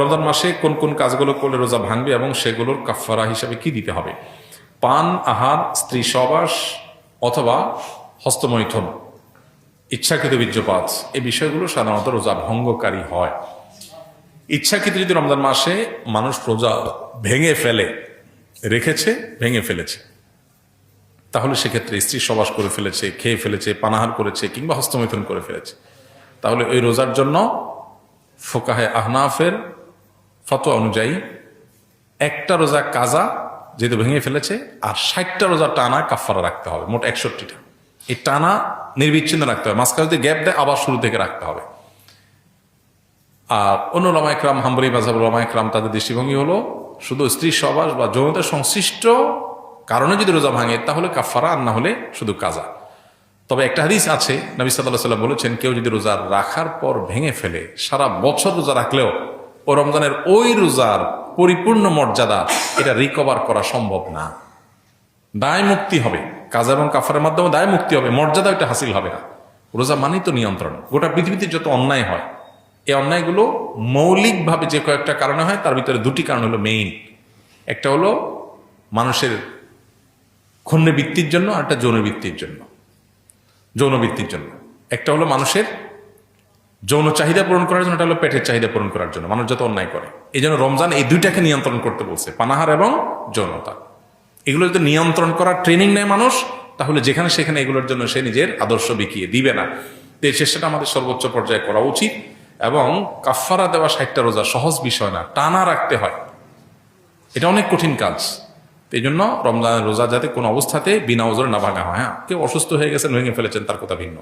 রমজান মাসে কোন কোন কাজগুলো করলে রোজা ভাঙবে এবং সেগুলোর কাফারা হিসাবে কি দিতে হবে? পান, আহার, স্ত্রী সহবাস অথবা হস্তমৈথুন, ইচ্ছাকৃত বীর্যপাত, এই বিষয়গুলো সাধারণত রোজা ভঙ্গকারী হয়। ইচ্ছাকৃত যদি রমজান মাসে মানুষ রোজা ভেঙে ফেলে, রেখেছে ভেঙে ফেলেছে, তাহলে সেক্ষেত্রে স্ত্রী সহবাস করে ফেলেছে, খেয়ে ফেলেছে, পানাহার করেছে কিংবা হস্তমৈথুন করে ফেলেছে, তাহলে ওই রোজার জন্য ফোকাহে আহনাফের ফতোয়া অনুযায়ী একটা রোজা কাজা যেহেতু ভেঙে ফেলেছে, আর 60টা রোজা টানা কাফারা রাখতে হবে, মোট 61টা। এই টানা নির্বিচ্ছিন্ন রাখতে হবে, মাঝখানে যদি গ্যাপ দেয় আবার শুরু থেকে রাখতে হবে। আর অন্য ওলামা ইকরাম, হাম্বলী মাযহাবের ওলামা ইকরাম, তাদের দৃষ্টিভঙ্গি হলো শুধু স্ত্রী সহবাস বা যৌনতা সংশ্লিষ্ট কারণে যদি রোজা ভাঙে তাহলে কাফারা, আর না হলে শুধু কাজা। তবে একটা হাদিস আছে, নবী সাল্লাল্লাহু আলাইহি ওয়াসাল্লাম বলেছেন, কেউ যদি রোজা রাখার পর ভেঙে ফেলে, সারা বছর রোজা রাখলেও ও রমজানের ওই রোজার পরিপূর্ণ মর্যাদা এটা রিকভার করা সম্ভব না। দায় মুক্তি হবে, কাজা এবং কাফারের মাধ্যমে দায় মুক্তি হবে, মর্যাদা এটা হাসিল হবে না। রোজা মানেই তো নিয়ন্ত্রণ। গোটা পৃথিবীতে যত অন্যায় হয়, এই অন্যায়গুলো মৌলিকভাবে যে কয়েকটা কারণে হয়, তার ভিতরে দুটি কারণ হলো মেইন। একটা হলো মানুষের ক্ষুণ্ণবৃত্তির জন্য, আর একটা যৌনবৃত্তির জন্য। যৌনবৃত্তির জন্য একটা হলো মানুষের যৌন চাহিদা পূরণ করার জন্য, এটা হলো পেটের চাহিদা পূরণ করার জন্য মানুষ যত অন্যায় করে। এই জন্য রমজান এই দুইটাকে নিয়ন্ত্রণ করতে বলছে, পানাহার এবং যৌনতা। এগুলো যদি নিয়ন্ত্রণ করার ট্রেনিং নেয় মানুষ, তাহলে যেখানে সেখানে এগুলোর জন্য সে নিজের আদর্শ বিকিয়ে দিবে না। তো এই চেষ্টাটা আমাদের সর্বোচ্চ পর্যায়ে করা উচিত। এবং কাফারা দেওয়া 60টা রোজা সহজ বিষয় না, টানা রাখতে হয়, এটা অনেক কঠিন কাজ। এই জন্য রমজানের রোজা যাতে কোনো অবস্থাতে বিনা ওজরে না ভাঙা হয়। হ্যাঁ, কেউ অসুস্থ হয়ে গেছেন, ভেঙে ফেলেছেন, তার কথা ভিন্ন।